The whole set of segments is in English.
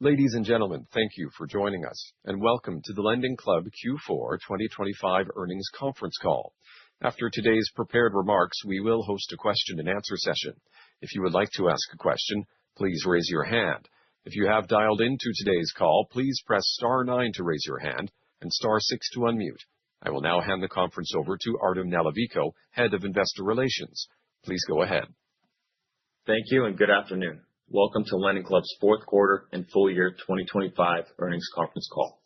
Ladies and gentlemen, thank you for joining us, and welcome to the LendingClub Q4 2025 earnings conference call. After today's prepared remarks, we will host a question-and-answer session. If you would like to ask a question, please raise your hand. If you have dialed into today's call, please press star 9 to raise your hand and star 6 to unmute. I will now hand the conference over to Artem Nalavico, Head of Investor Relations. Please go ahead. Thank you and good afternoon. Welcome to LendingClub's fourth quarter and full year 2025 earnings conference call.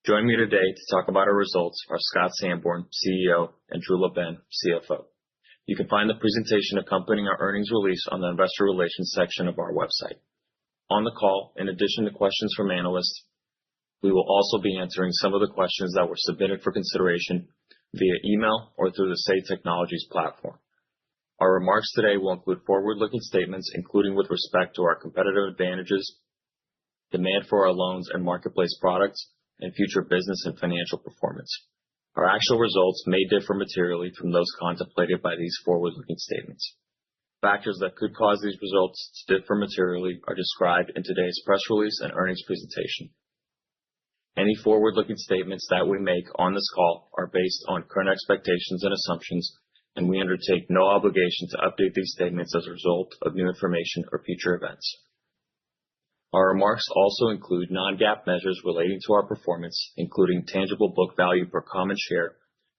Joining me today to talk about our results are Scott Sanborn, CEO, and Drew LaBenne, CFO. You can find the presentation accompanying our earnings release on the Investor Relations section of our website. On the call, in addition to questions from analysts, we will also be answering some of the questions that were submitted for consideration via email or through the Say Technologies platform. Our remarks today will include forward-looking statements, including with respect to our competitive advantages, demand for our loans and marketplace products, and future business and financial performance. Our actual results may differ materially from those contemplated by these forward-looking statements. Factors that could cause these results to differ materially are described in today's press release and earnings presentation. Any forward-looking statements that we make on this call are based on current expectations and assumptions, and we undertake no obligation to update these statements as a result of new information or future events. Our remarks also include non-GAAP measures relating to our performance, including tangible book value per common share,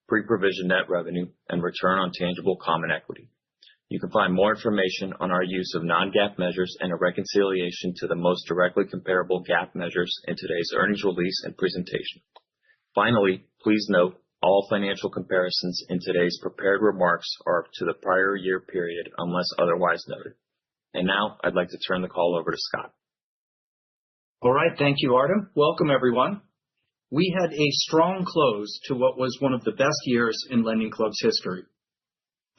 pre-provision net revenue, and return on tangible common equity. You can find more information on our use of non-GAAP measures and a reconciliation to the most directly comparable GAAP measures in today's earnings release and presentation. Finally, please note all financial comparisons in today's prepared remarks are to the prior year period unless otherwise noted. And now I'd like to turn the call over to Scott. All right, thank you, Artem. Welcome, everyone. We had a strong close to what was one of the best years in LendingClub's history.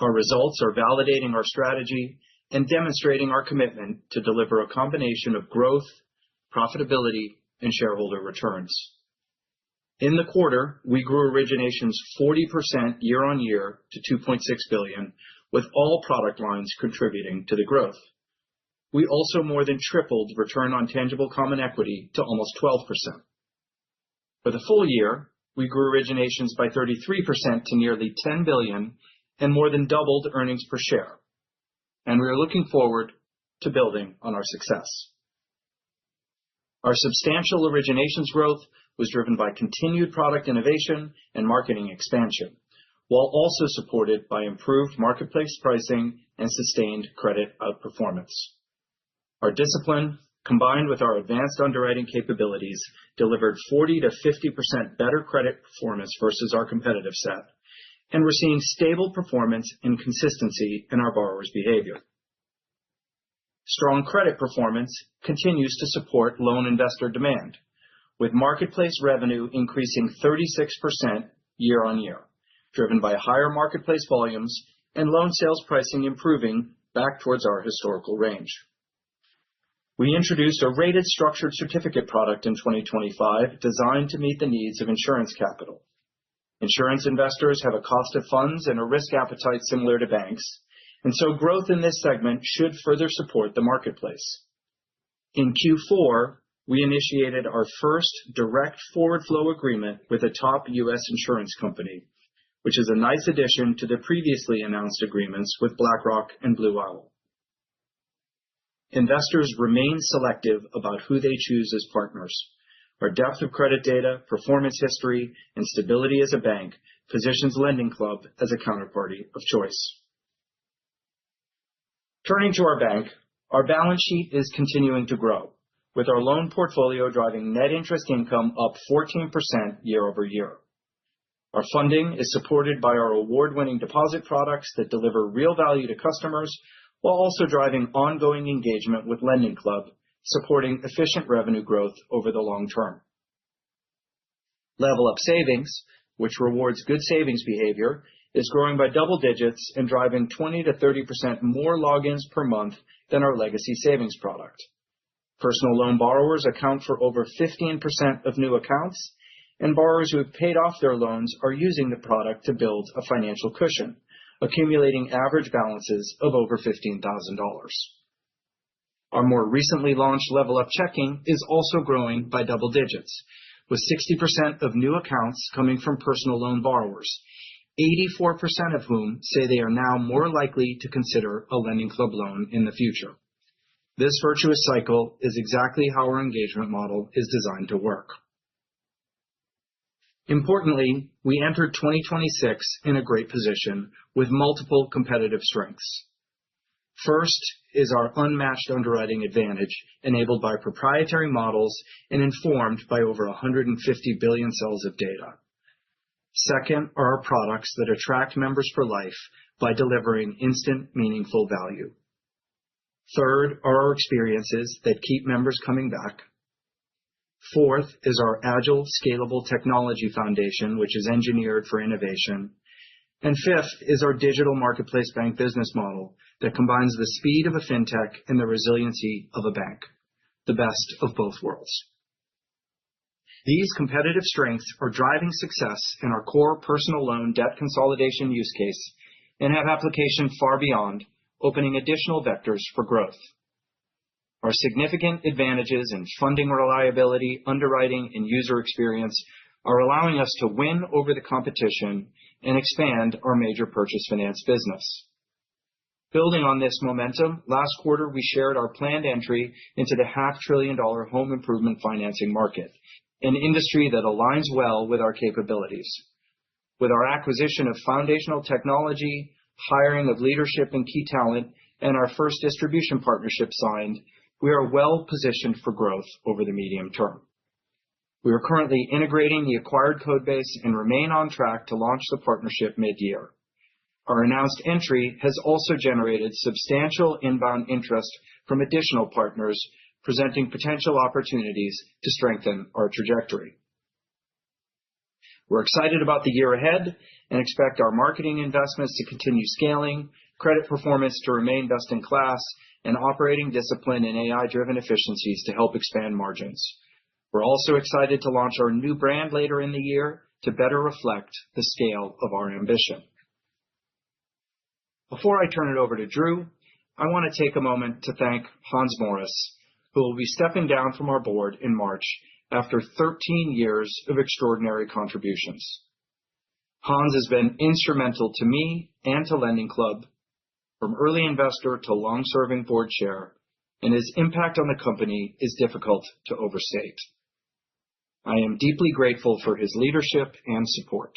Our results are validating our strategy and demonstrating our commitment to deliver a combination of growth, profitability, and shareholder returns. In the quarter, we grew originations 40% year-on-year to $2.6 billion, with all product lines contributing to the growth. We also more than tripled return on tangible common equity to almost 12%. For the full year, we grew originations by 33% to nearly $10 billion and more than doubled earnings per share. And we are looking forward to building on our success. Our substantial originations growth was driven by continued product innovation and marketing expansion, while also supported by improved marketplace pricing and sustained credit outperformance. Our discipline, combined with our advanced underwriting capabilities, delivered 40% to 50% better credit performance versus our competitive set, and we're seeing stable performance and consistency in our borrowers' behavior. Strong credit performance continues to support loan investor demand, with marketplace revenue increasing 36% year-on-year, driven by higher marketplace volumes and loan sales pricing improving back towards our historical range. We introduced a rated structured certificate product in 2025 designed to meet the needs of insurance capital. Insurance investors have a cost of funds and a risk appetite similar to banks, and so growth in this segment should further support the marketplace. In Q4, we initiated our first direct forward flow agreement with a top U.S. insurance company, which is a nice addition to the previously announced agreements with BlackRock and Blue Owl. Investors remain selective about who they choose as partners. Our depth of credit data, performance history, and stability as a bank positions LendingClub as a counterparty of choice. Turning to our bank, our balance sheet is continuing to grow, with our loan portfolio driving net interest income up 14% year-over-year. Our funding is supported by our award-winning deposit products that deliver real value to customers, while also driving ongoing engagement with LendingClub, supporting efficient revenue growth over the long term. Level Up Savings, which rewards good savings behavior, is growing by double digits and driving 20% to 30% more logins per month than our legacy savings product. Personal loan borrowers account for over 15% of new accounts, and borrowers who have paid off their loans are using the product to build a financial cushion, accumulating average balances of over $15,000. Our more recently launched Level Up Checking is also growing by double digits, with 60% of new accounts coming from personal loan borrowers, 84% of whom say they are now more likely to consider a LendingClub loan in the future. This virtuous cycle is exactly how our engagement model is designed to work. Importantly, we entered 2026 in a great position with multiple competitive strengths. First is our unmatched underwriting advantage, enabled by proprietary models and informed by over 150 billion cells of data. Second are our products that attract members for life by delivering instant, meaningful value. Third are our experiences that keep members coming back. Fourth is our agile, scalable technology foundation, which is engineered for innovation. And fifth is our digital marketplace bank business model that combines the speed of a fintech and the resiliency of a bank, the best of both worlds. These competitive strengths are driving success in our core personal loan debt consolidation use case and have application far beyond, opening additional vectors for growth. Our significant advantages in funding reliability, underwriting, and user experience are allowing us to win over the competition and expand our major purchase finance business. Building on this momentum, last quarter we shared our planned entry into the $500 billion home improvement financing market, an industry that aligns well with our capabilities. With our acquisition of foundational technology, hiring of leadership and key talent, and our first distribution partnership signed, we are well positioned for growth over the medium term. We are currently integrating the acquired codebase and remain on track to launch the partnership mid-year. Our announced entry has also generated substantial inbound interest from additional partners, presenting potential opportunities to strengthen our trajectory. We're excited about the year ahead and expect our marketing investments to continue scaling, credit performance to remain best in class, and operating discipline and AI-driven efficiencies to help expand margins. We're also excited to launch our new brand later in the year to better reflect the scale of our ambition. Before I turn it over to Drew, I want to take a moment to thank Hans Morris, who will be stepping down from our board in March after 13 years of extraordinary contributions. Hans has been instrumental to me and to LendingClub, from early investor to long-serving board chair, and his impact on the company is difficult to overstate. I am deeply grateful for his leadership and support.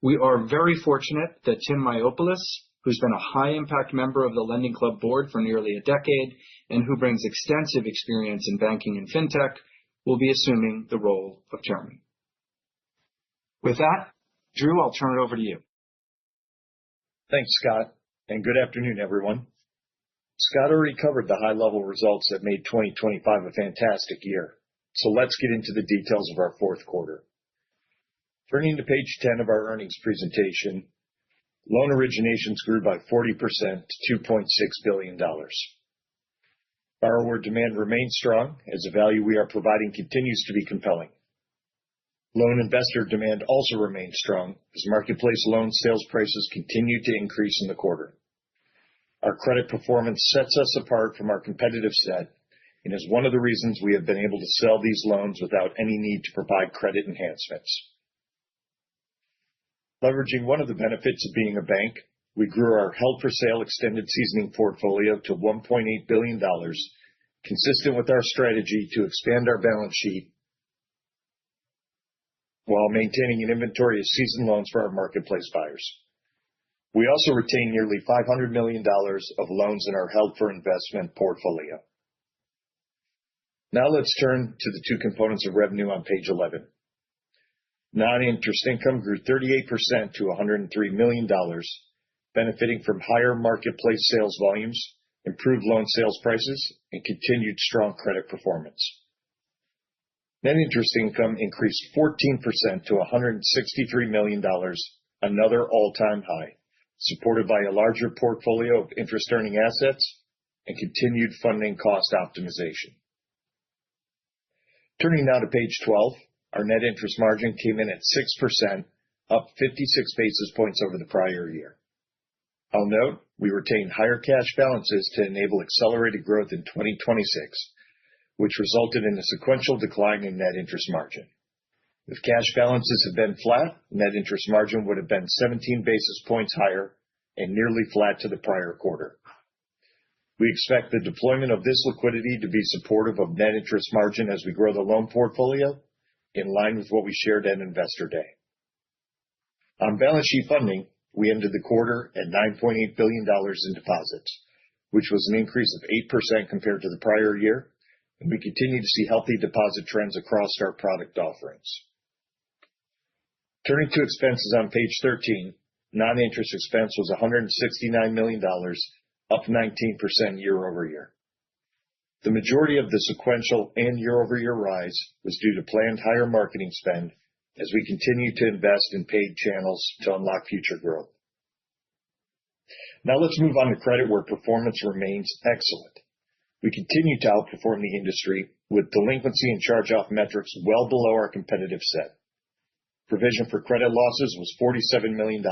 We are very fortunate that Tim Myopoulos, who's been a high-impact member of the LendingClub board for nearly a decade and who brings extensive experience in banking and fintech, will be assuming the role of chairman. With that, Drew, I'll turn it over to you. Thanks, Scott, and good afternoon, everyone. Scott already covered the high-level results that made 2025 a fantastic year, so let's get into the details of our fourth quarter. Turning to page 10 of our earnings presentation, loan originations grew by 40% to $2.6 billion. Borrower demand remains strong as the value we are providing continues to be compelling. Loan investor demand also remains strong as marketplace loan sales prices continue to increase in the quarter. Our credit performance sets us apart from our competitive set and is one of the reasons we have been able to sell these loans without any need to provide credit enhancements. Leveraging one of the benefits of being a bank, we grew our held-for-sale extended seasoning portfolio to $1.8 billion, consistent with our strategy to expand our balance sheet while maintaining an inventory of seasoned loans for our marketplace buyers. We also retain nearly $500 million of loans in our held-for-investment portfolio. Now let's turn to the two components of revenue on page 11. Non-interest income grew 38% to $103 million, benefiting from higher marketplace sales volumes, improved loan sales prices, and continued strong credit performance. Net interest income increased 14% to $163 million, another all-time high, supported by a larger portfolio of interest-earning assets and continued funding cost optimization. Turning now to page 12, our net interest margin came in at 6%, up 56 basis points over the prior year. I'll note we retained higher cash balances to enable accelerated growth in 2026, which resulted in a sequential decline in net interest margin. If cash balances had been flat, net interest margin would have been 17 basis points higher and nearly flat to the prior quarter. We expect the deployment of this liquidity to be supportive of net interest margin as we grow the loan portfolio, in line with what we shared at Investor Day. On balance sheet funding, we ended the quarter at $9.8 billion in deposits, which was an increase of 8% compared to the prior year, and we continue to see healthy deposit trends across our product offerings. Turning to expenses on page 13, non-interest expense was $169 million, up 19% year-over-year. The majority of the sequential and year-over-year rise was due to planned higher marketing spend as we continue to invest in paid channels to unlock future growth. Now let's move on to credit, where performance remains excellent. We continue to outperform the industry with delinquency and charge-off metrics well below our competitive set. Provision for credit losses was $47 million,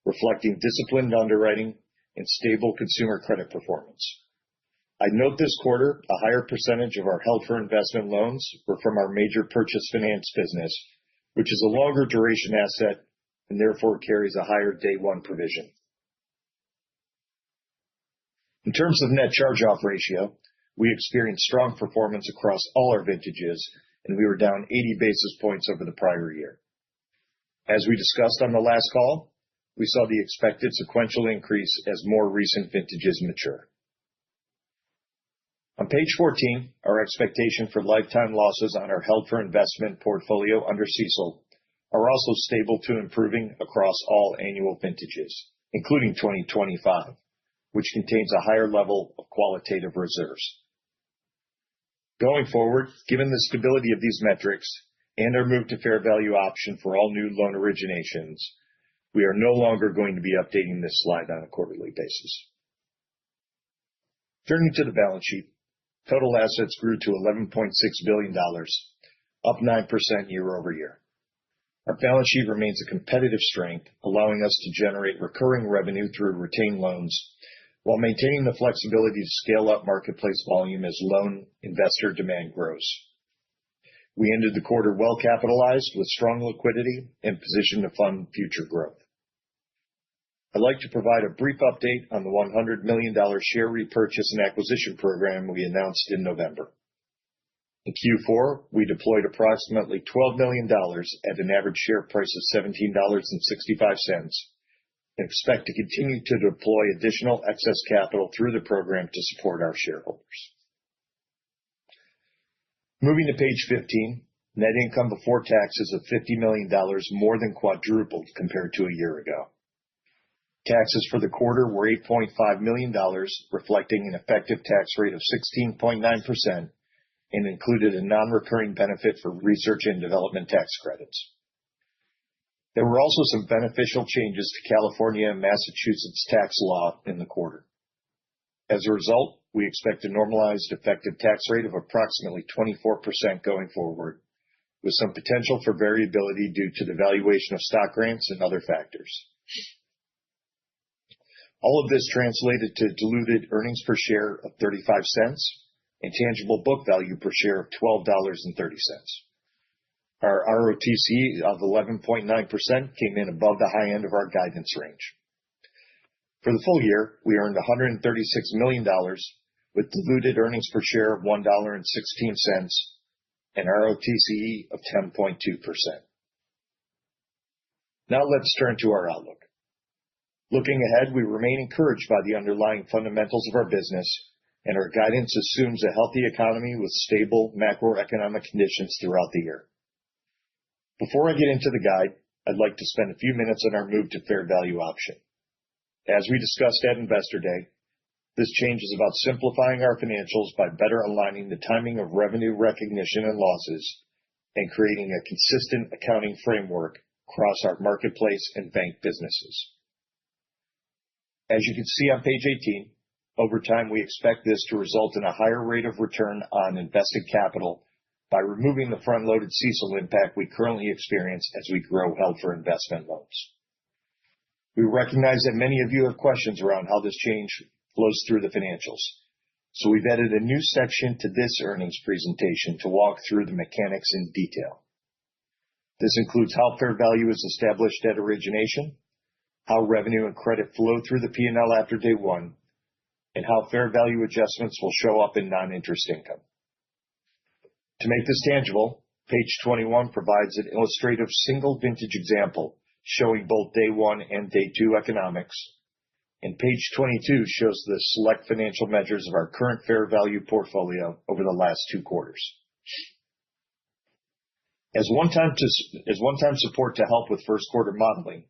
reflecting disciplined underwriting and stable consumer credit performance. I'd note this quarter, a higher percentage of our held-for-investment loans were from our major purchase finance business, which is a longer duration asset and therefore carries a higher day-one provision. In terms of net charge-off ratio, we experienced strong performance across all our vintages, and we were down 80 basis points over the prior year. As we discussed on the last call, we saw the expected sequential increase as more recent vintages mature. On page 14, our expectation for lifetime losses on our held-for-investment portfolio under CECL are also stable to improving across all annual vintages, including 2025, which contains a higher level of qualitative reserves. Going forward, given the stability of these metrics and our move to fair value option for all new loan originations, we are no longer going to be updating this slide on a quarterly basis. Turning to the balance sheet, total assets grew to $11.6 billion, up 9% year-over-year. Our balance sheet remains a competitive strength, allowing us to generate recurring revenue through retained loans while maintaining the flexibility to scale up marketplace volume as loan investor demand grows. We ended the quarter well capitalized with strong liquidity and positioned to fund future growth. I'd like to provide a brief update on the $100 million share repurchase and acquisition program we announced in November. In Q4, we deployed approximately $12 million at an average share price of $17.65 and expect to continue to deploy additional excess capital through the program to support our shareholders. Moving to page 15, net income before taxes of $50 million more than quadrupled compared to a year ago. Taxes for the quarter were $8.5 million, reflecting an effective tax rate of 16.9% and included a non-recurring benefit for research and development tax credits. There were also some beneficial changes to California and Massachusetts tax law in the quarter. As a result, we expect a normalized effective tax rate of approximately 24% going forward, with some potential for variability due to the valuation of stock grants and other factors. All of this translated to diluted earnings per share of $0.35 and tangible book value per share of $12.30. Our ROTCE of 11.9% came in above the high end of our guidance range. For the full year, we earned $136 million, with diluted earnings per share of $1.16 and ROTCE of 10.2%. Now let's turn to our outlook. Looking ahead, we remain encouraged by the underlying fundamentals of our business, and our guidance assumes a healthy economy with stable macroeconomic conditions throughout the year. Before I get into the guide, I'd like to spend a few minutes on our move to fair value option. As we discussed at Investor Day, this change is about simplifying our financials by better aligning the timing of revenue recognition and losses and creating a consistent accounting framework across our marketplace and bank businesses. As you can see on page 18, over time we expect this to result in a higher rate of return on invested capital by removing the front-loaded CECL impact we currently experience as we grow held-for-investment loans. We recognize that many of you have questions around how this change flows through the financials. So we've added a new section to this earnings presentation to walk through the mechanics in detail. This includes how fair value is established at origination, how revenue and credit flow through the P&L after day one, and how fair value adjustments will show up in non-interest income. To make this tangible, page 21 provides an illustrative single vintage example showing both day one and day two economics, and page 22 shows the select financial measures of our current fair value portfolio over the last 2 quarters. As one-time support to help with first quarter modeling,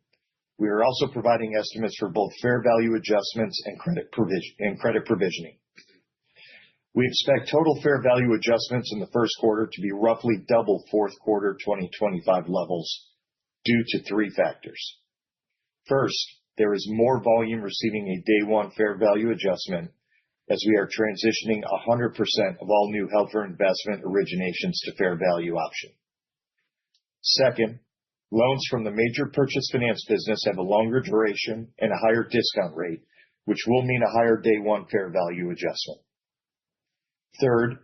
we are also providing estimates for both fair value adjustments and credit provisioning. We expect total fair value adjustments in the first quarter to be roughly double fourth quarter 2025 levels due to 3 factors. First, there is more volume receiving a day one fair value adjustment as we are transitioning 100% of all new held for investment originations to fair value option. Second, loans from the major purchase finance business have a longer duration and a higher discount rate, which will mean a higher day one fair value adjustment. Third,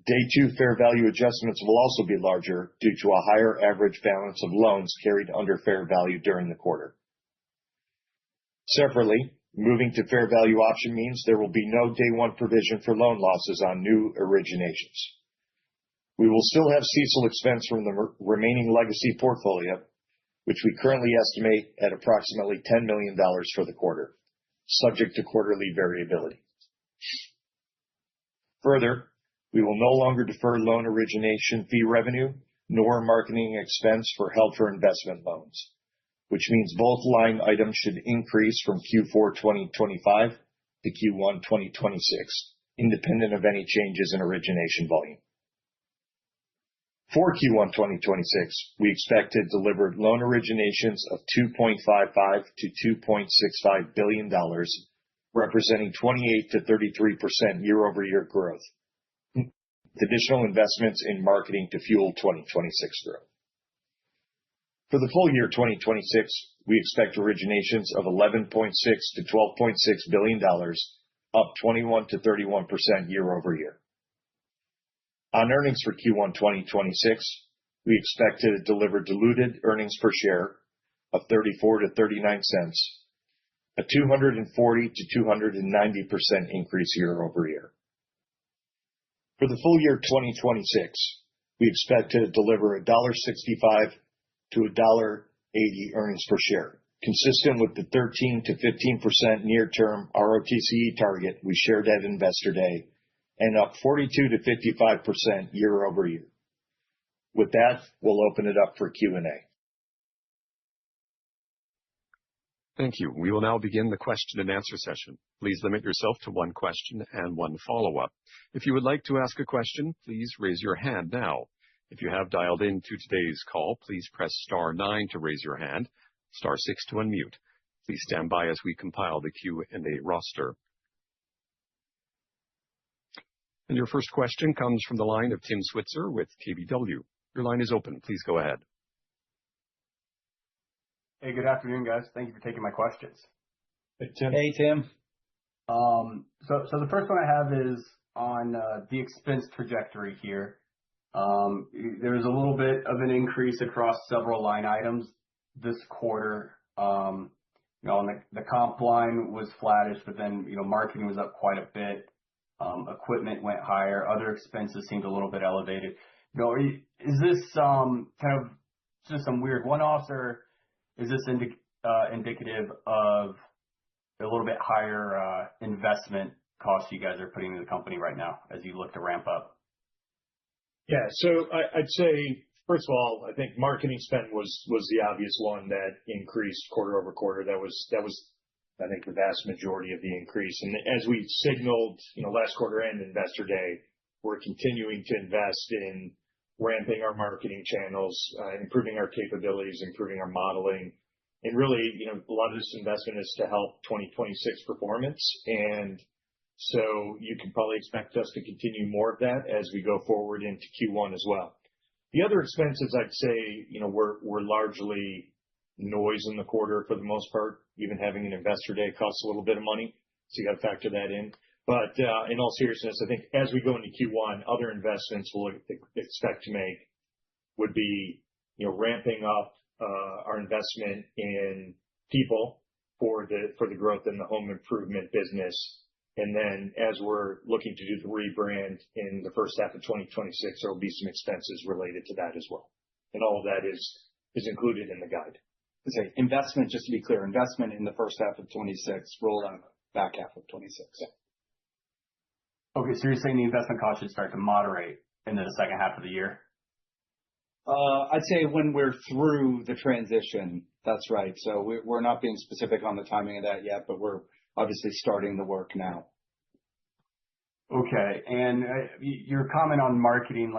day two fair value adjustments will also be larger due to a higher average balance of loans carried under fair value during the quarter. Separately, moving to fair value option means there will be no day one provision for loan losses on new originations. We will still have CECL expense from the remaining legacy portfolio, which we currently estimate at approximately $10 million for the quarter, subject to quarterly variability. Further, we will no longer defer loan origination fee revenue nor marketing expense for held for investment loans, which means both line items should increase from Q4 2025 to Q1 2026, independent of any changes in origination volume. For Q1 2026, we expect to deliver loan originations of $2.55 to $2.65 billion, representing 28 to 33% year-over-year growth. Additional investments in marketing to fuel 2026 growth. For the full year 2026, we expect originations of $11.6 to $12.6 billion, up 21 to 31% year-over-year. On earnings for Q1 2026, we expect to deliver diluted earnings per share of 34 to 39 cents, a 240 to 290% increase year-over-year. For the full year 2026, we expect to deliver $1.65 to $1.80 earnings per share, consistent with the 13 to 15% near-term ROTCE target we shared at Investor Day, and up 42 to 55% year-over-year. With that, we'll open it up for Q&A. Thank you. We will now begin the question and answer session. Please limit yourself to one question and one follow-up. If you would like to ask a question, please raise your hand now. If you have dialed into today's call, please press *9 to raise your hand, *6 to unmute. Please stand by as we compile the Q&A roster. And your first question comes from the line of Tim Switzer with KBW. Your line is open. Please go ahead. Hey, good afternoon, guys. Thank you for taking my questions. Hey, Tim. Hey, Tim. So the first one I have is on the expense trajectory here. There's a little bit of an increase across several line items this quarter. The comp line was flattish, but then marketing was up quite a bit. Equipment went higher. Other expenses seemed a little bit elevated. Is this kind of just some weird one-offs, or is this indicative of a little bit higher investment costs you guys are putting into the company right now as you look to ramp up? Yeah, so I'd say, first of all, I think marketing spend was the obvious one that increased quarter over quarter. That was I think the vast majority of the increase. And as we signaled, last quarter and Investor Day, we're continuing to invest in ramping our marketing channels, improving our capabilities, improving our modeling. And really, a lot of this investment is to help 2026 performance. And so you can probably expect us to continue more of that as we go forward into Q1 as well. The other expenses, I'd say, were largely noise in the quarter for the most part. Even having an investor day costs a little bit of money, so you got to factor that in. But in all seriousness, I think as we go into Q1, other investments we'll expect to make would be, ramping up our investment in people for the growth in the home improvement business. And then as we're looking to do the rebrand in the first half of 2026, there will be some expenses related to that as well. And all of that is included in the guide. Okay. Investment, just to be clear, investment in the first half of 26, rollout back half of 26. Yeah. Okay, so you're saying the investment cost should start to moderate into the second half of the year? I'd say when we're through the transition, that's right. So we're not being specific on the timing of that yet, but we're obviously starting the work now. Okay. And your comment on marketing,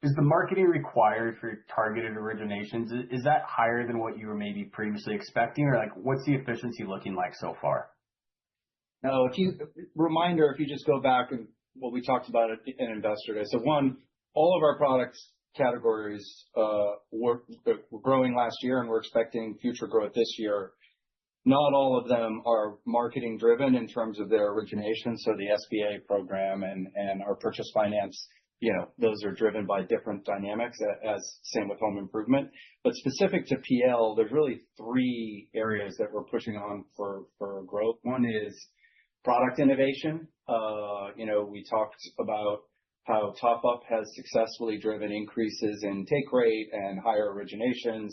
is the marketing required for targeted originations? Is that higher than what you were maybe previously expecting? Or what's the efficiency looking like so far? No, if you just go back and what we talked about in Investor Day. So one, all of our products categories were growing last year, and we're expecting future growth this year. Not all of them are marketing driven in terms of their origination. So the SBA program and our purchase finance, those are driven by different dynamics, as same with home improvement. But specific to PL, there's really three areas that we're pushing on for growth. One is product innovation. We talked about how Top Up has successfully driven increases in take rate and higher originations.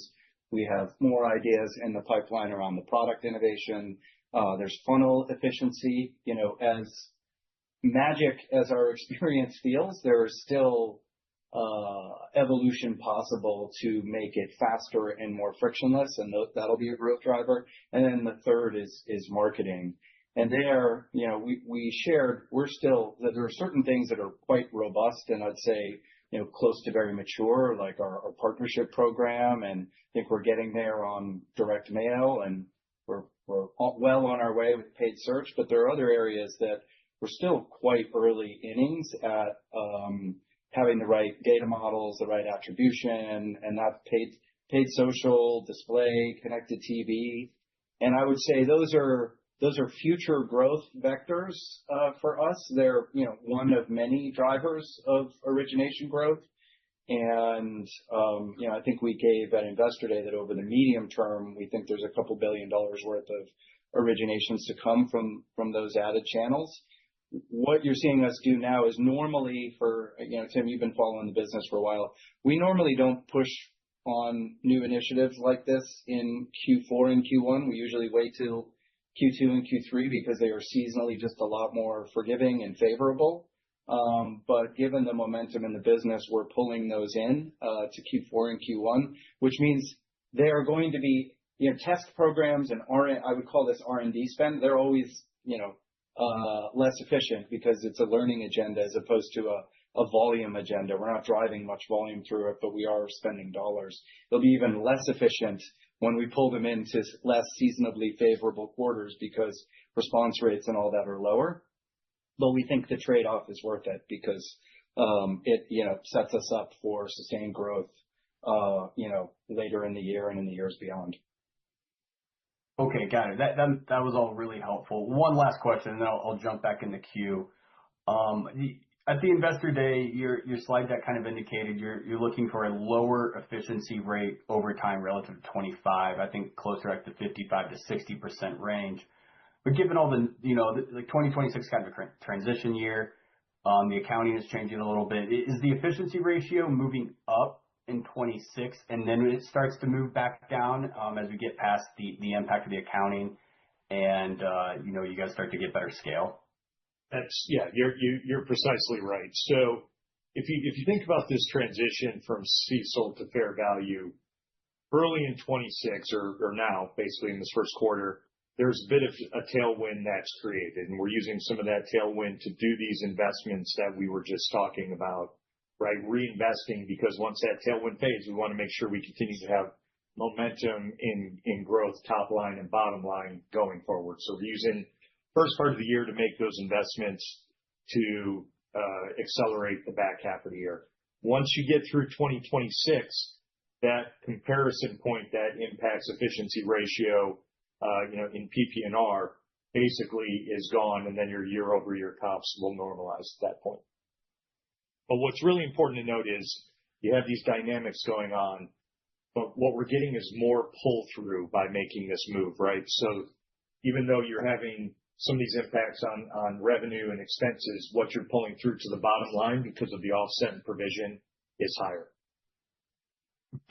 We have more ideas in the pipeline around the product innovation. There's funnel efficiency. As magic as our experience feels, there is still evolution possible to make it faster and more frictionless, and that'll be a growth driver. And then the third is marketing. And there, we shared, there are certain things that are quite robust, and I'd say, close to very mature, like our partnership program. And I think we're getting there on direct mail, and we're well on our way with paid search. But there are other areas that we're still quite early innings at having the right data models, the right attribution, and that paid social, display, connected TV. And I would say those are future growth vectors for us. They're one of many drivers of origination growth. And I think we gave at Investor Day that over the medium term, we think there's a couple $2 billion worth of originations to come from those added channels. What you're seeing us do now is normally for Tim, you've been following the business for a while. We normally don't push on new initiatives like this in Q4 and Q1. We usually wait till Q2 and Q3 because they are seasonally just a lot more forgiving and favorable. But given the momentum in the business, we're pulling those in to Q4 and Q1, which means they are going to be test programs and I would call this R&D spend. They're always less efficient because it's a learning agenda as opposed to a volume agenda. We're not driving much volume through it, but we are spending dollars. They'll be even less efficient when we pull them into less seasonably favorable quarters because response rates and all that are lower. But we think the trade-off is worth it because it sets us up for sustained growth later in the year and in the years beyond. Okay, got it. That was all really helpful. One last question, and then I'll jump back in the queue. At the Investor Day, your slide deck kind of indicated you're looking for a lower efficiency rate over time relative to 25, I think closer at the 55 to 60% range. But given all the 2026 kind of a transition year, the accounting is changing a little bit. Is the efficiency ratio moving up in 26, and then it starts to move back down as we get past the impact of the accounting and you guys start to get better scale? You're precisely right. So if you think about this transition from CECL to fair value, early in 26 or now, basically in this first quarter, there's a bit of a tailwind that's created, and we're using some of that tailwind to do these investments that we were just talking about, right? Reinvesting, because once that tailwind fades, we want to make sure we continue to have momentum in growth, top line and bottom line going forward. So we're using first part of the year to make those investments to accelerate the back half of the year. Once you get through 2026, that comparison point that impacts efficiency ratio, in PP&R basically is gone, and then your year-over-year comps will normalize at that point. But what's really important to note is you have these dynamics going on, but what we're getting is more pull-through by making this move, right? So even though you're having some of these impacts on revenue and expenses, what you're pulling through to the bottom line because of the offset and provision is higher.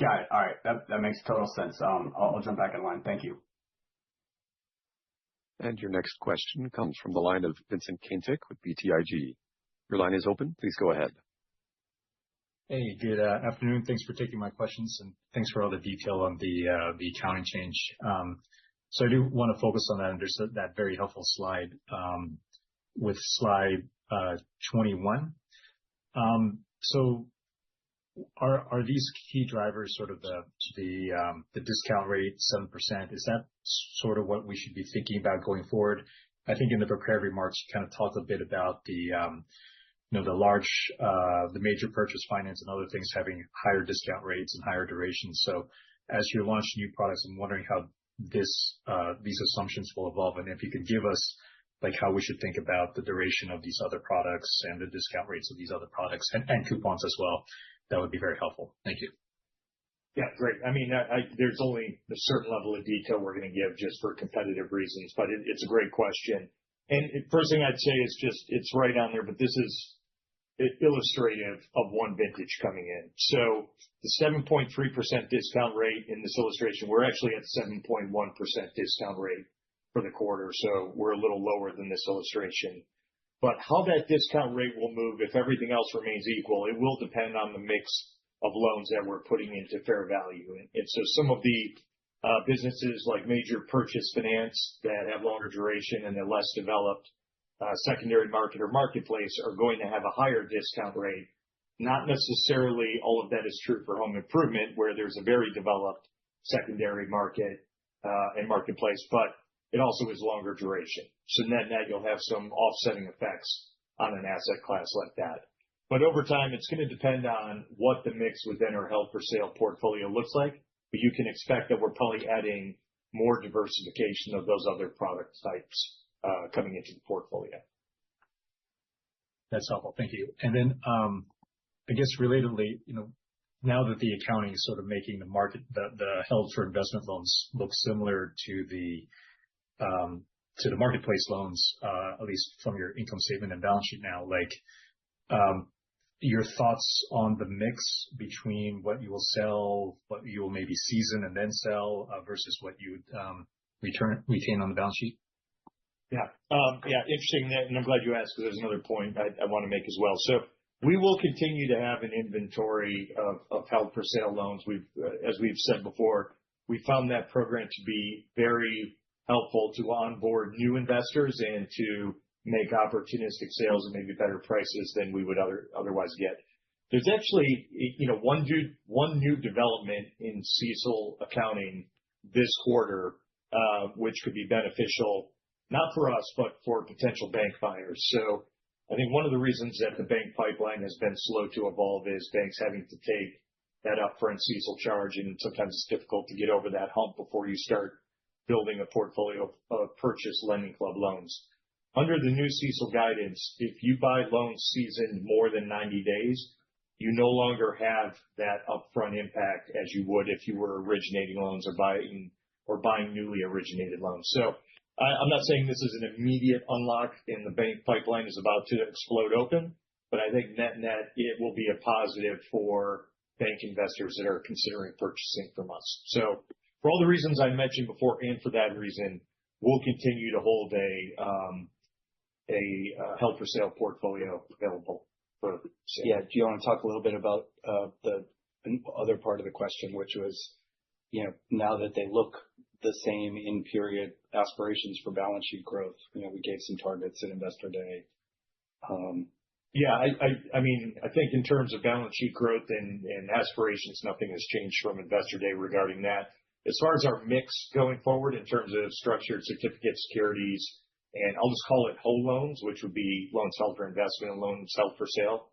Got it. All right. That makes total sense. I'll jump back in line. Thank you. And your next question comes from the line of Vincent Caintic with BTIG. Your line is open. Please go ahead. Hey, good afternoon. Thanks for taking my questions, and thanks for all the detail on the accounting change. So I do want to focus on that, and there's that very helpful slide with slide 21. So are these key drivers sort of the discount rate, 7%? Is that sort of what we should be thinking about going forward? I think in the prepared remarks, you kind of talked a bit about the major purchase finance and other things having higher discount rates and higher durations. So as you're launching new products, I'm wondering how these assumptions will evolve, and if you could give us like how we should think about the duration of these other products and the discount rates of these other products and coupons as well. That would be very helpful. Thank you. Yeah, great. I mean, there's only a certain level of detail we're going to give just for competitive reasons, but it's a great question. And first thing I'd say is just it's right on there, but this is illustrative of one vintage coming in. So the 7.3% discount rate in this illustration, we're actually at 7.1% discount rate for the quarter. So we're a little lower than this illustration. But how that discount rate will move if everything else remains equal, it will depend on the mix of loans that we're putting into fair value. And so some of the businesses like major purchase finance that have longer duration and they're less developed, secondary market or marketplace are going to have a higher discount rate. Not necessarily all of that is true for home improvement, where there's a very developed secondary market and marketplace, but it also is longer duration. So net, you'll have some offsetting effects on an asset class like that. But over time, it's going to depend on what the mix within our held for sale portfolio looks like. But you can expect that we're probably adding more diversification of those other product types coming into the portfolio. That's helpful. Thank you. And then I guess relatedly, now that the accounting is sort of making the held for investment loans look similar to the marketplace loans, at least from your income statement and balance sheet now, your thoughts on the mix between what you will sell, what you will maybe season and then sell versus what you would retain on the balance sheet? Yeah. Interesting. And I'm glad you asked because there's another point I want to make as well. So we will continue to have an inventory of held for sale loans. As we've said before, we found that program to be very helpful to onboard new investors and to make opportunistic sales and maybe better prices than we would otherwise get. There's actually, one new development in CECL accounting this quarter, which could be beneficial, not for us, but for potential bank buyers. So I think one of the reasons that the bank pipeline has been slow to evolve is banks having to take that upfront CECL charge, and sometimes it's difficult to get over that hump before you start building a portfolio of purchase LendingClub loans. Under the new CECL guidance, if you buy loans seasoned more than 90 days, you no longer have that upfront impact as you would if you were originating loans or buying newly originated loans. So I'm not saying this is an immediate unlock and the bank pipeline is about to explode open, but I think net, it will be a positive for bank investors that are considering purchasing from us. So for all the reasons I mentioned before, and for that reason, we'll continue to hold a held for sale portfolio available for sale. Yeah. Do you want to talk a little bit about the other part of the question, which was, now that they look the same in period aspirations for balance sheet growth? We gave some targets at Investor Day. Yeah, I mean, I think in terms of balance sheet growth and aspirations, nothing has changed from Investor Day regarding that. As far as our mix going forward in terms of structured certificate securities, and I'll just call it whole loans, which would be loans held for investment and loans held for sale,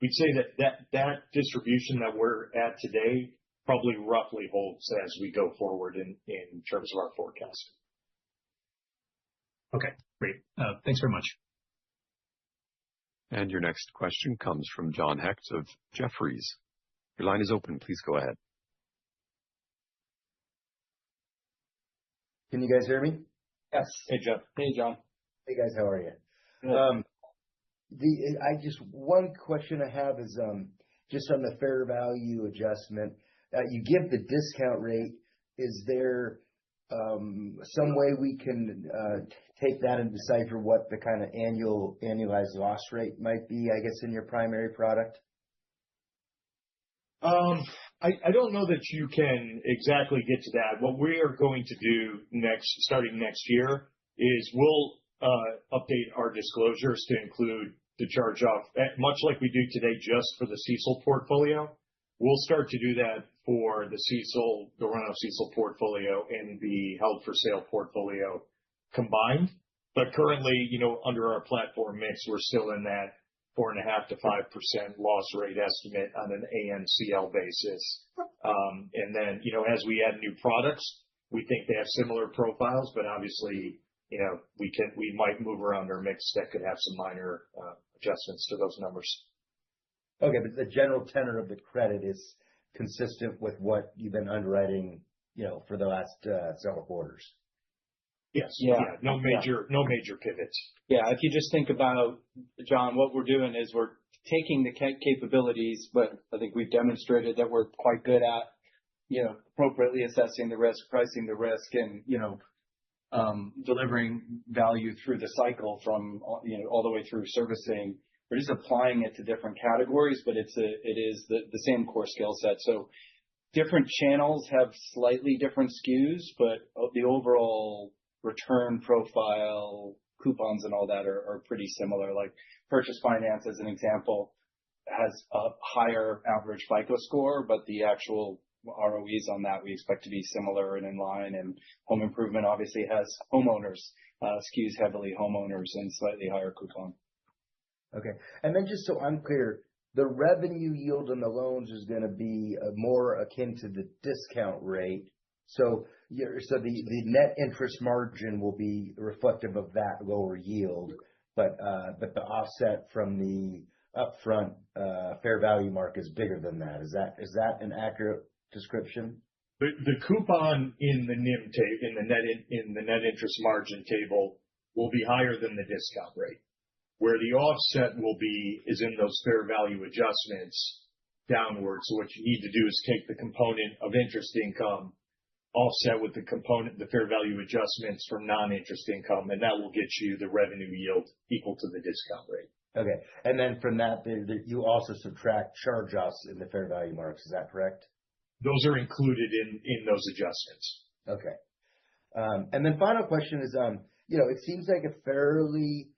we'd say that distribution that we're at today probably roughly holds as we go forward in terms of our forecast. Okay, great. Thanks very much. And your next question comes from John Hecht of Jefferies. Your line is open. Please go ahead. Can you guys hear me? Yes. Hey, Jeff. Hey, John. Hey guys, how are you? Good. One question I have is just on the fair value adjustment. You give the discount rate. Is there some way we can take that and decipher what the kind of annualized loss rate might be, I guess, in your primary product? I don't know that you can exactly get to that. What we are going to do starting next year, is we'll update our disclosures to include the charge-off, much like we do today, just for the CECL portfolio. We'll start to do that for the run-off CECL portfolio and the held-for-sale portfolio combined. But currently, under our platform mix, we're still in that 4.5% to 5% loss rate estimate on an ANCL basis. And then, as we add new products, we think they have similar profiles, but obviously, we might move around our mix that could have some minor adjustments to those numbers. Okay, but the general tenor of the credit is consistent with what you've been underwriting, for the last several quarters. Yes. Yeah. No major pivots. Yeah, if you just think about, John, what we're doing is we're taking the capabilities, but I think we've demonstrated that we're quite good at, appropriately assessing the risk, pricing the risk, and, delivering value through the cycle from, all the way through servicing. We're just applying it to different categories, but it is the same core skill set. So different channels have slightly different SKUs, but the overall return profile, coupons and all that are pretty similar. Like purchase finance, as an example, has a higher average FICO score, but the actual ROEs on that we expect to be similar and in line. And home improvement obviously has homeowners, skews heavily homeowners and slightly higher coupon. Okay. And then just so I'm clear, the revenue yield on the loans is going to be more akin to the discount rate. So the net interest margin will be reflective of that lower yield, but the offset from the upfront fair value mark is bigger than that. Is that an accurate description? The coupon in the NIM in the net interest margin table will be higher than the discount rate. Where the offset is in those fair value adjustments downwards. So what you need to do is take the component of interest income, offset with the fair value adjustments from non-interest income, and that will get you the revenue yield equal to the discount rate. Okay. And then from that, you also subtract charge-offs in the fair value marks. Is that correct? Those are included in those adjustments. Okay. And then final question is, it seems like a fairly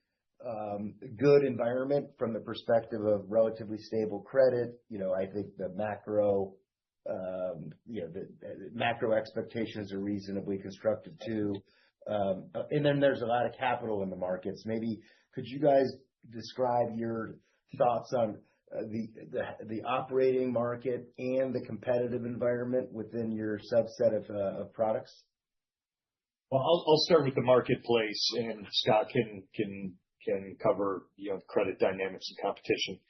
good environment from the perspective of relatively stable credit. I think the macro expectations are reasonably constructive too. And then there's a lot of capital in the markets. Maybe could you guys describe your thoughts on the operating market and the competitive environment within your subset of products? Well, I'll start with the marketplace, and Scott can cover credit dynamics and competition.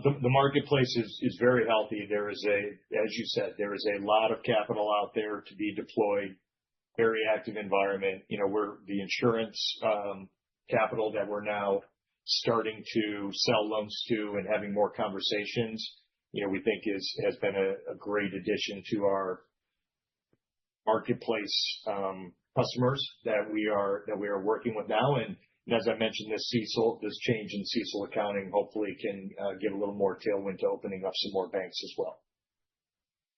The marketplace is very healthy. As you said, there is a lot of capital out there to be deployed. Very active environment. The insurance capital that we're now starting to sell loans to and having more conversations, we think has been a great addition to our marketplace customers that we are working with now. And as I mentioned, this change in CECL accounting hopefully can give a little more tailwind to opening up some more banks as well.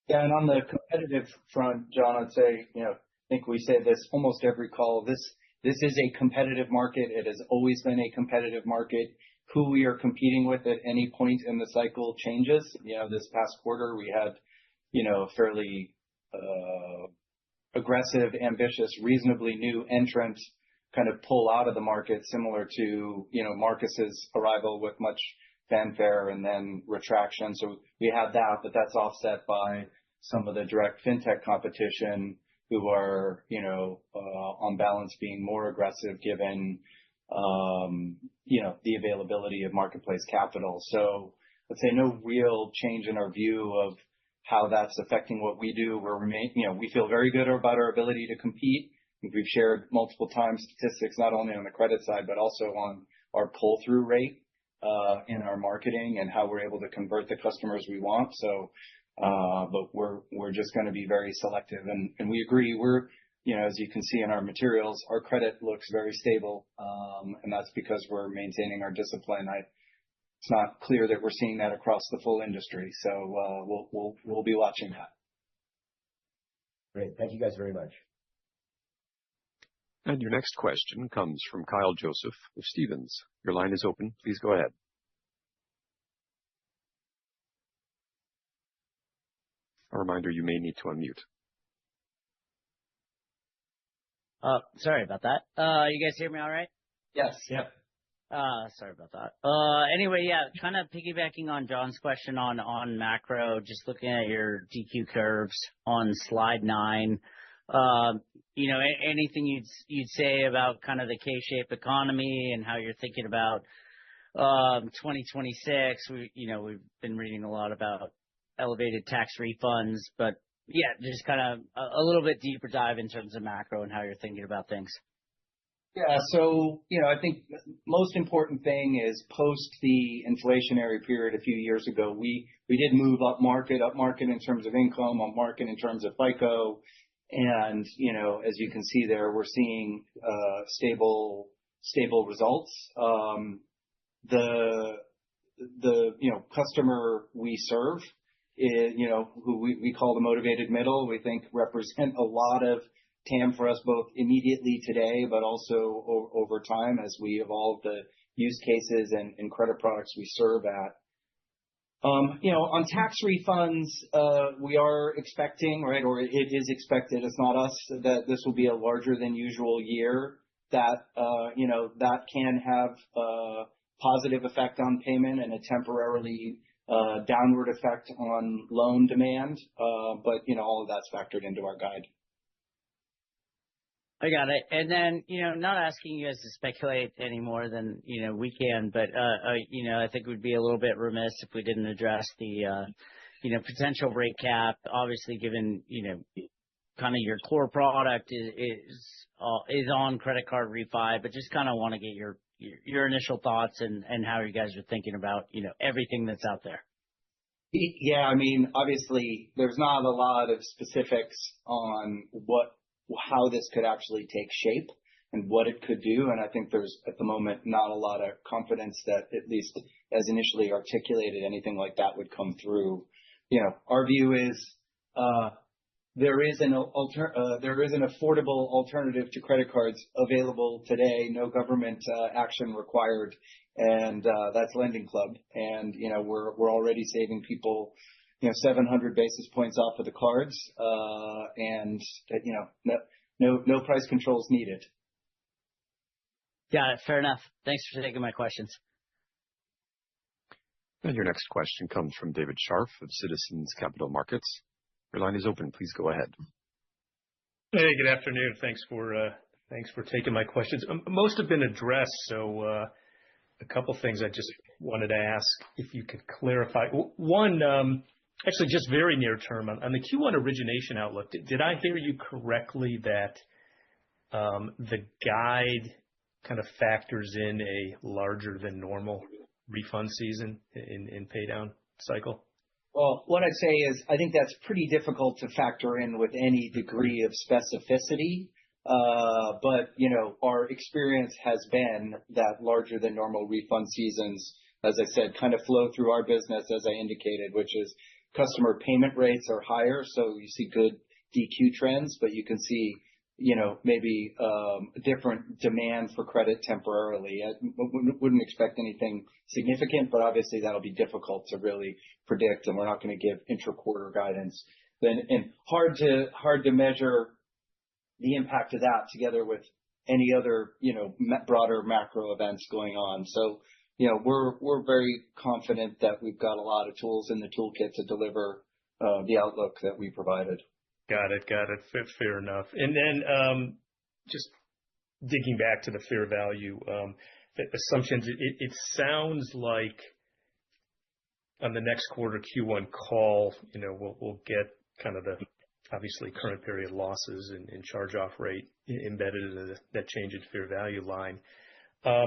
Yeah, and on the competitive front, John, I'd say, I think we say this almost every call. This is a competitive market. It has always been a competitive market. Who we are competing with at any point in the cycle changes. This past quarter we had, fairly aggressive, ambitious, reasonably new entrant kind of pull out of the market, similar to, Marcus's arrival with much fanfare and then retraction. So we had that, but that's offset by some of the direct fintech competition who are, on balance being more aggressive given, the availability of marketplace capital. So I'd say no real change in our view of how that's affecting what we do. We feel very good about our ability to compete. We've shared multiple times statistics, not only on the credit side, but also on our pull-through rate in our marketing and how we're able to convert the customers we want. So, but we're just going to be very selective. And we agree, as you can see in our materials, our credit looks very stable. And that's because we're maintaining our discipline. It's not clear that we're seeing that across the full industry. So we'll be watching that. Great. Thank you guys very much. And your next question comes from Kyle Joseph of Stephens. Your line is open. Please go ahead. A reminder, you may need to unmute. Sorry about that. You guys hear me all right? Yes. Yeah. Sorry about that. Anyway, yeah, kind of piggybacking on John's question on macro, just looking at your DQ curves on slide 9. Anything you'd say about kind of the K-shaped economy and how you're thinking about 2026? We've been reading a lot about elevated tax refunds, but yeah, just kind of a little bit deeper dive in terms of macro and how you're thinking about things. Yeah. So, I think most important thing is post the inflationary period a few years ago, we did move up market in terms of income, up market in terms of FICO. And, as you can see there, we're seeing stable results. The customer we serve, who we call the motivated middle, we think represent a lot of TAM for us, both immediately today, but also over time as we evolve the use cases and credit products we serve at. On tax refunds, we are expecting, right, or it is expected, it's not us, that this will be a larger than usual year, that can have a positive effect on payment and a temporarily downward effect on loan demand. But, all of that's factored into our guide. I got it. And then, not asking you guys to speculate any more than, we can, but, I think we'd be a little bit remiss if we didn't address the, potential rate cap. Obviously, given, kind of your core product is on credit card refi, but just kind of want to get your initial thoughts and how you guys are thinking about, everything that's out there. Yeah, I mean, obviously, there's not a lot of specifics on how this could actually take shape and what it could do. And I think there's, at the moment, not a lot of confidence that, at least as initially articulated, anything like that would come through. Our view is there is an affordable alternative to credit cards available today, no government action required, and that's LendingClub. And we're already saving people 700 basis points off of the cards, and no price controls needed. Got it. Fair enough. Thanks for taking my questions. And your next question comes from David Scharf of Citizens Capital Markets. Your line is open. Please go ahead. Hey, good afternoon. Thanks for taking my questions. Most have been addressed, so a couple things I just wanted to ask if you could clarify. One, actually just very near term on the Q1 origination outlook. Did I hear you correctly that the guide kind of factors in a larger than normal refund season in pay down cycle? Well, what I'd say is I think that's pretty difficult to factor in with any degree of specificity. But, our experience has been that larger than normal refund seasons, as I said, kind of flow through our business, as I indicated, which is customer payment rates are higher. So you see good DQ trends, but you can see, maybe different demand for credit temporarily. I wouldn't expect anything significant, but obviously that'll be difficult to really predict, and we're not going to give intra-quarter guidance. And hard to measure the impact of that together with any other, broader macro events going on. So, we're very confident that we've got a lot of tools in the toolkit to deliver the outlook that we provided. Got it. Fair enough. And then just digging back to the fair value assumptions, it sounds like on the next quarter Q1 call, we'll get kind of the obviously current period losses and charge-off rate embedded in that change in fair value line. I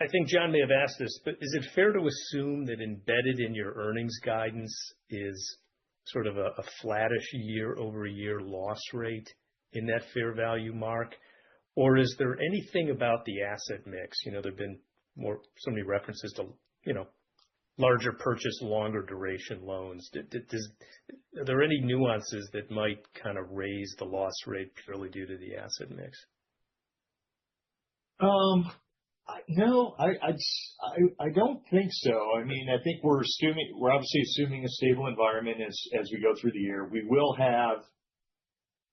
think John may have asked this, but is it fair to assume that embedded in your earnings guidance is sort of a flattish year-over-year loss rate in that fair value mark? Or is there anything about the asset mix? There have been so many references to, larger purchase, longer duration loans. Are there any nuances that might kind of raise the loss rate purely due to the asset mix? No, I don't think so. I mean, I think we're obviously assuming a stable environment as we go through the year. We will have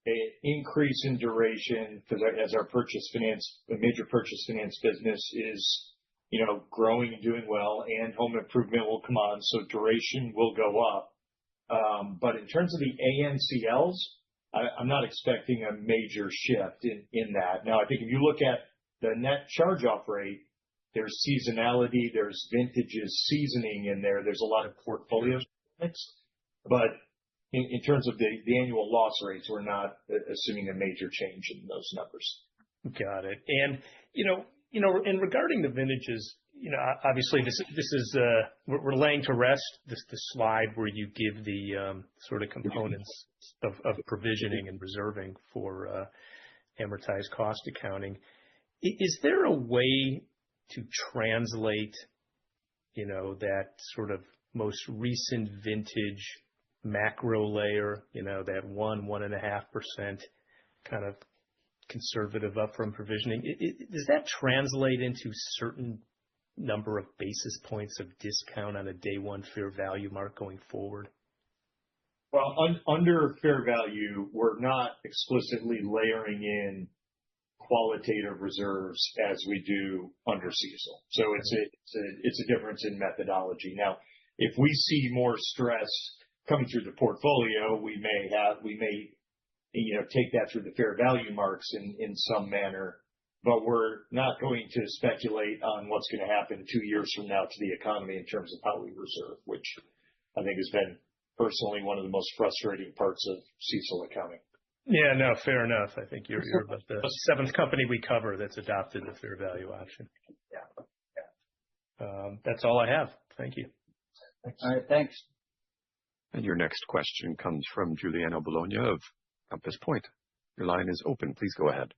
an increase in duration because as our major purchase finance business is, growing and doing well, and home improvement will come on, so duration will go up. But in terms of the ANCLs, I'm not expecting a major shift in that. Now, I think if you look at the net charge-off rate, there's seasonality, there's vintages seasoning in there. There's a lot of portfolio mix. But in terms of the annual loss rates, we're not assuming a major change in those numbers. Got it. And, and regarding the vintages, obviously this is, we're laying to rest the slide where you give the sort of components of provisioning and reserving for amortized cost accounting. Is there a way to translate, that sort of most recent vintage macro layer, that 1.5% kind of conservative upfront provisioning? Does that translate into certain number of basis points of discount on a day one fair value mark going forward? Well, under fair value, we're not explicitly layering in qualitative reserves as we do under CECL. So it's a difference in methodology. Now, if we see more stress coming through the portfolio, we may take that through the fair value marks in some manner, but we're not going to speculate on what's going to happen 2 years from now to the economy in terms of how we reserve, which I think has been personally one of the most frustrating parts of CECL accounting. Yeah, no, fair enough. I think you're about the seventh company we cover that's adopted the fair value option. Yeah. That's all I have. Thank you. Thanks. All right, thanks. And your next question comes from Giuliano Bologna of Compass Point. Your line is open. Please go ahead.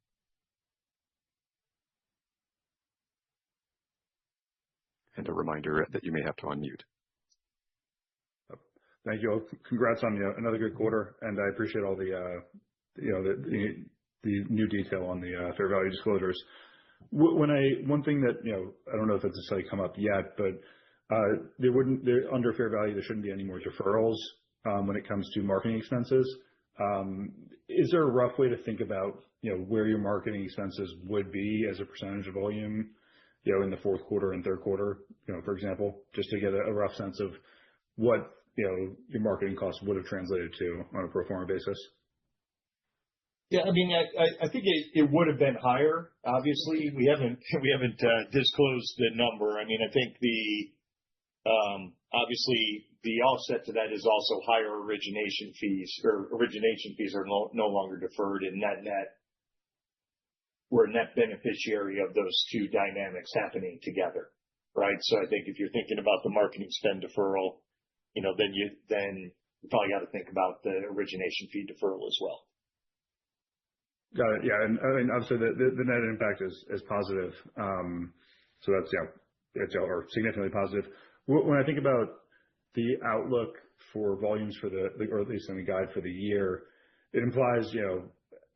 And a reminder that you may have to unmute. Thank you. Congrats on another good quarter, and I appreciate all the new detail on the fair value disclosures. One thing that I don't know if it's necessarily come up yet, but under fair value there shouldn't be any more deferrals when it comes to marketing expenses. Is there a rough way to think about where your marketing expenses would be as a percentage of volume in the fourth quarter and third quarter, for example, just to get a rough sense of what your marketing costs would have translated to on a pro forma basis? Yeah, I mean, I think it would have been higher. Obviously, we haven't disclosed the number. I mean, I think obviously the offset to that is also higher origination fees, or origination fees are no longer deferred, and net we're a net beneficiary of those two dynamics happening together, right? So I think if you're thinking about the marketing spend deferral, then you probably got to think about the origination fee deferral as well. Got it. Yeah, and I mean, obviously the net impact is positive. So that's or significantly positive. When I think about the outlook for volumes for or at least in the guide for the year, it implies,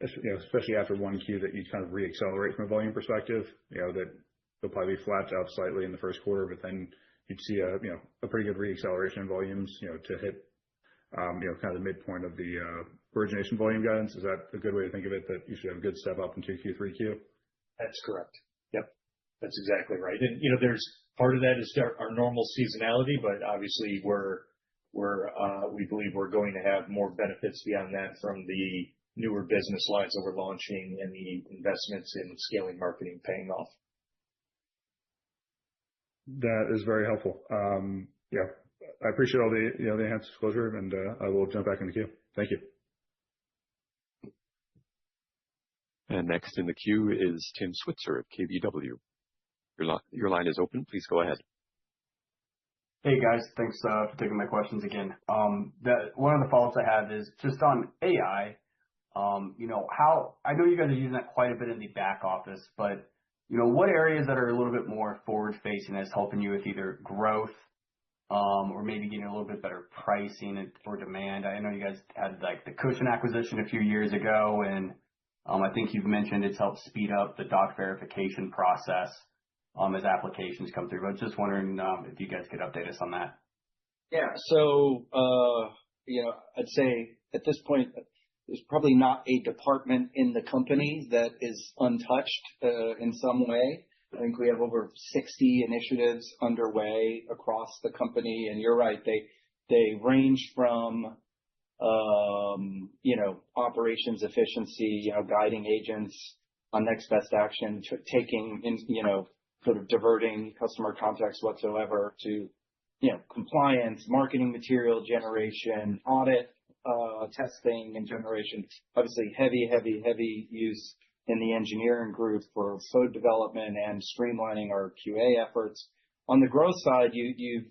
especially after 1Q, that you kind of reaccelerate from a volume perspective, that they'll probably be flat to up slightly in the first quarter, but then you'd see a pretty good reacceleration in volumes, to hit, kind of the midpoint of the origination volume guidance. Is that a good way to think of it, that you should have a good step up in 2Q, 3Q? That's correct. Yep. That's exactly right. And, there's part of that is our normal seasonality, but obviously we're We believe we're going to have more benefits beyond that from the newer business lines that we're launching and the investments in scaling marketing paying off. That is very helpful. Yeah, I appreciate all the the enhanced disclosure, and I will jump back in the queue. Thank you. And next in the queue is Tim Switzer at KBW. Your line is open. Please go ahead. Hey guys, thanks for taking my questions again. One of the follow-ups I have is just on AI. How I know you guys are using that quite a bit in the back office, but what areas that are a little bit more forward-facing is helping you with either growth, or maybe getting a little bit better pricing or demand? I know you guys had like the Cushion acquisition a few years ago, and I think you've mentioned it's helped speed up the doc verification process as applications come through. But just wondering if you guys could update us on that. Yeah. So, I'd say at this point, there's probably not a department in the company that is untouched in some way. I think we have over 60 initiatives underway across the company, and you're right, they range from operations efficiency, guiding agents on next best action, to taking in, sort of diverting customer contacts whatsoever, to compliance, marketing material generation, audit, testing and generation. Obviously, heavy use in the engineering group for code development and streamlining our QA efforts. On the growth side, you've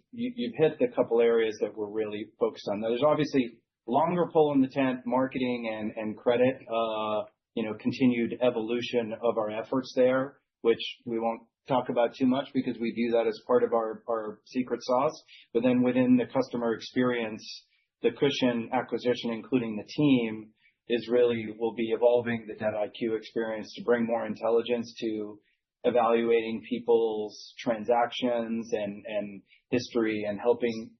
hit the couple areas that we're really focused on. There's obviously longer pole in the tent, marketing and credit, continued evolution of our efforts there, which we won't talk about too much because we view that as part of our secret sauce. But then within the customer experience, the Cushion acquisition, including the team, will be evolving the Debt IQ experience to bring more intelligence to evaluating people's transactions and history, and helping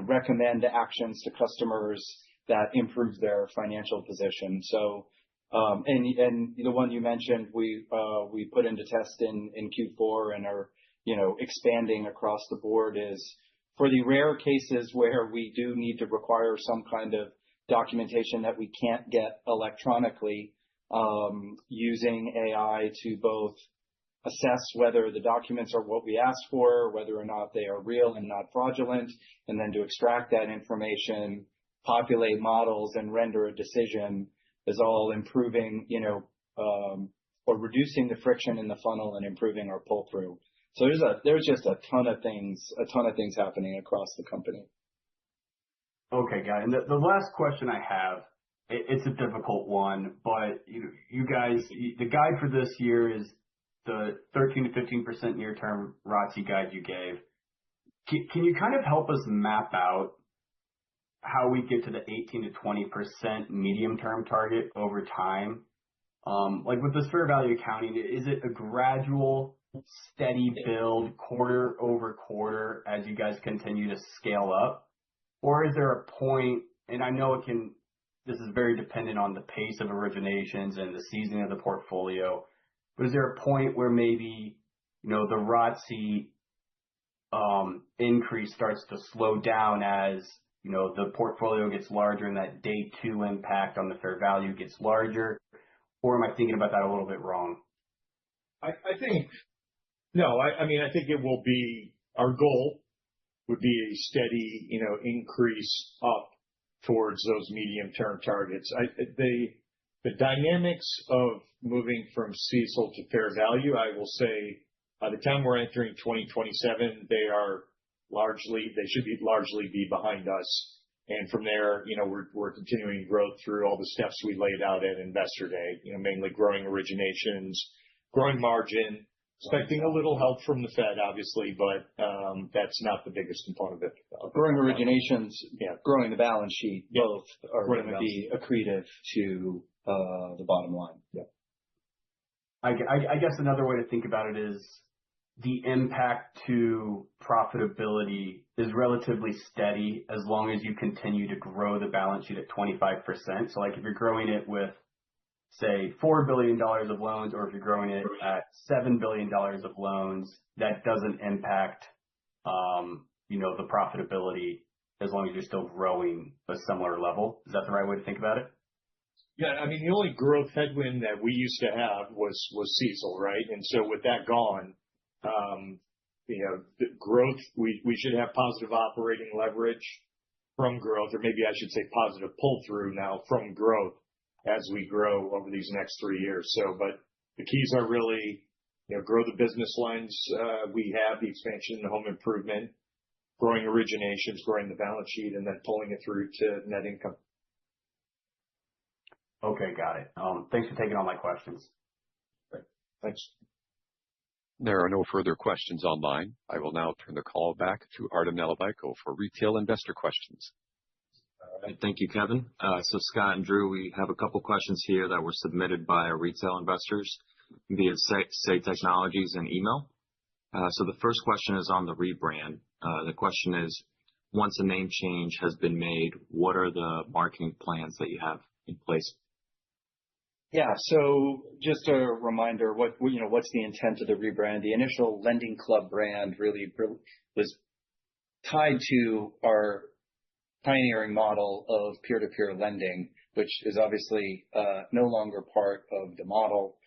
recommend actions to customers that improve their financial position. So, and the one you mentioned, we put into test in Q4 and are expanding across the board, is for the rare cases where we do need to require some kind of documentation that we can't get electronically, using AI to both assess whether the documents are what we asked for, whether or not they are real and not fraudulent, and then to extract that information, populate models, and render a decision, is all improving, or reducing the friction in the funnel and improving our pull-through. So there's just a ton of things happening across the company. Okay, got it. And the last question I have, it's a difficult one, but you guys, the guide for this year is the 13 to 15% near-term ROTCE guide you gave. Can you kind of help us map out how we get to the 18 to 20% medium-term target over time? Like with this fair value accounting, is it a gradual, steady build quarter over quarter as you guys continue to scale up? Or is there a point, and I know this is very dependent on the pace of originations and the seasoning of the portfolio, but is there a point where maybe, the ROTCE increase starts to slow down as, the portfolio gets larger and that day two impact on the fair value gets larger? Or am I thinking about that a little bit wrong? I think it will be, our goal would be a steady, increase up towards those medium-term targets. The dynamics of moving from CECL to fair value, I will say, by the time we're entering 2027, they should largely be behind us. And from there, we're continuing growth through all the steps we laid out at Investor Day, mainly growing originations, growing margin, expecting a little help from the Fed, obviously, but that's not the biggest component of it. Growing originations, growing the balance sheet, Yeah. both are going to be accretive to the bottom line. Yeah. I guess another way to think about it is the impact to profitability is relatively steady as long as you continue to grow the balance sheet at 25%. So like if you're growing it with, say, $4 billion of loans, or if you're growing it at $7 billion of loans, that doesn't impact, the profitability as long as you're still growing a similar level. Is that the right way to think about it? Yeah, I mean, the only growth headwind that we used to have was CECL, right? And so with that gone, the growth, we should have positive operating leverage from growth, or maybe I should say positive pull-through now from growth as we grow over these next 3 years. But the keys are really, grow the business lines. We have the expansion in home improvement, growing originations, growing the balance sheet, and then pulling it through to net income. Okay, got it. Thanks for taking all my questions. Great. Thanks. There are no further questions online. I will now turn the call back to Artem Nalivayko for retail investor questions. All right. Thank you, Kevin. So Scott and Drew, we have a couple questions here that were submitted by our retail investors via Say Technologies and email. So the first question is on the rebrand. The question is, once a name change has been made, what are the marketing plans that you have in place? Yeah. So just a reminder, what's the intent of the rebrand? The initial LendingClub brand really was tied to our pioneering model of peer-to-peer lending, which is obviously no longer part of the model.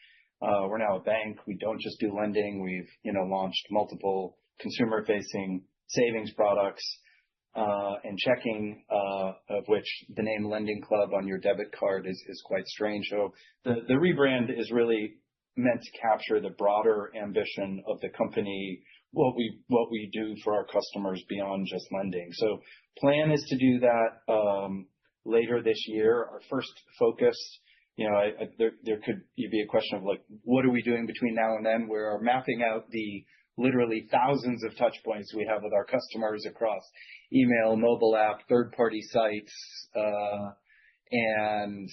We're now a bank. We don't just do lending. We've launched multiple consumer-facing savings products and checking, of which the name LendingClub on your debit card is quite strange. So the rebrand is really meant to capture the broader ambition of the company, what we do for our customers beyond just lending. So plan is to do that later this year. Our first focus, there could be a question of like, what are we doing between now and then? We're mapping out the literally thousands of touch points we have with our customers across email, mobile app, third-party sites, and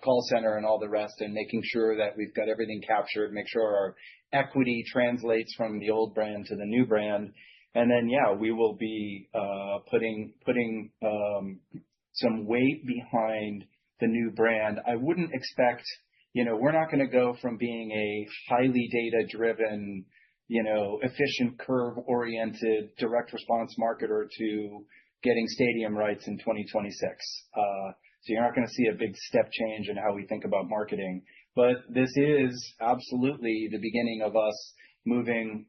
call center and all the rest, and making sure that we've got everything captured, make sure our equity translates from the old brand to the new brand. And then, we will be putting some weight behind the new brand. I wouldn't expect, we're not going to go from being a highly data-driven, efficient curve-oriented direct response marketer to getting stadium rights in 2026. So you're not going to see a big step change in how we think about marketing. But this is absolutely the beginning of us moving,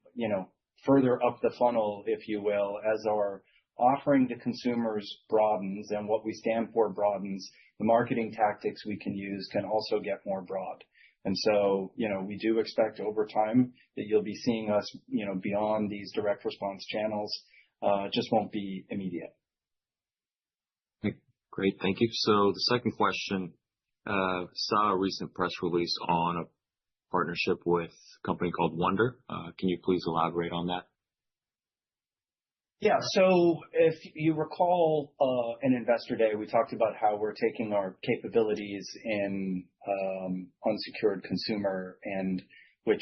further up the funnel, if you will, as our offering to consumers broadens and what we stand for broadens. The marketing tactics we can use can also get more broad. And so, we do expect over time that you'll be seeing us, beyond these direct response channels. Just won't be immediate. Great. Thank you. So the second question, saw a recent press release on a partnership with a company called Wonder. Can you please elaborate on that? Yeah. So if you recall, in Investor Day, we talked about how we're taking our capabilities in unsecured consumer, and which,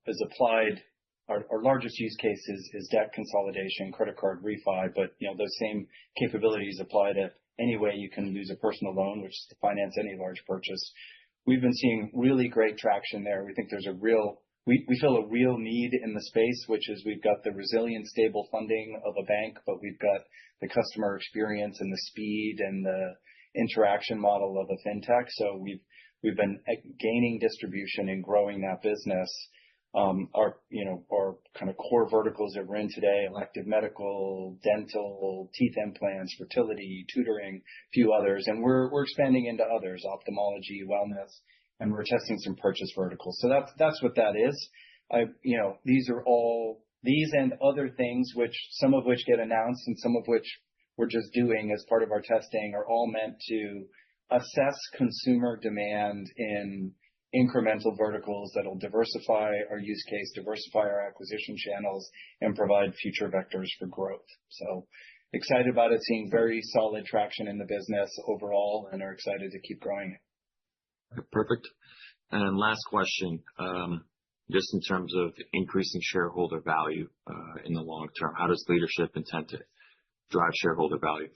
is applied. Our largest use case is debt consolidation, credit card refi, but those same capabilities apply to any way you can use a personal loan, which is to finance any large purchase. We've been seeing really great traction there. We think there's we feel a real need in the space, which is we've got the resilient, stable funding of a bank, but we've got the customer experience and the speed and the interaction model of a fintech. So we've been gaining distribution and growing that business. Our kind of core verticals that we're in today: elective medical, dental, teeth implants, fertility, tutoring, a few others, and we're expanding into others: ophthalmology, wellness, and we're testing some purchase verticals. So that's what that is. These and other things, which some of which get announced and some of which we're just doing as part of our testing, are all meant to assess consumer demand in incremental verticals that'll diversify our use case, diversify our acquisition channels, and provide future vectors for growth. So excited about it, seeing very solid traction in the business overall, and are excited to keep growing it. Perfect. And last question, just in terms of increasing shareholder value in the long term, how does leadership intend to drive shareholder value?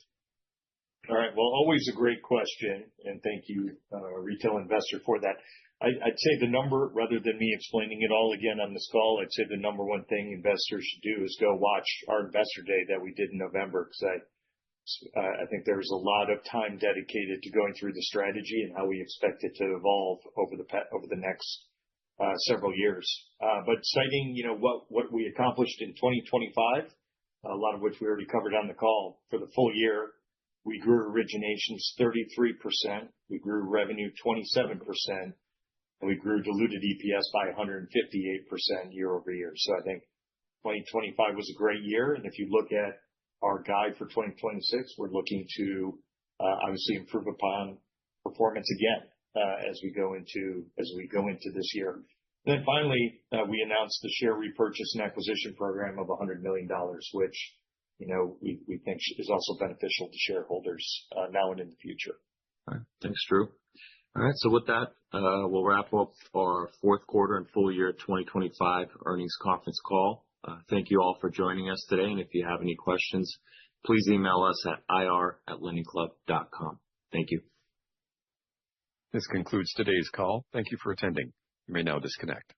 All right. Well, always a great question, and thank you, retail investor, for that. I'd say the number, rather than me explaining it all again on this call, I'd say the number one thing investors should do is go watch our Investor Day that we did in November, because I think there's a lot of time dedicated to going through the strategy and how we expect it to evolve over the next several years. But citing, what we accomplished in 2025, a lot of which we already covered on the call. For the full year, we grew originations 33%, we grew revenue 27%, and we grew diluted EPS by 158% year-over-year. So I think 2025 was a great year, and if you look at our guide for 2026, we're looking to obviously improve upon performance again as we go into this year. Then finally, we announced the share repurchase and acquisition program of $100 million, which we think is also beneficial to shareholders now and in the future. All right. Thanks, Drew. All right. So with that, we'll wrap up our fourth quarter and full year 2025 earnings conference call. Thank you all for joining us today. And if you have any questions, please email us at ir@lendingclub.com. Thank you. This concludes today's call. Thank you for attending. You may now disconnect.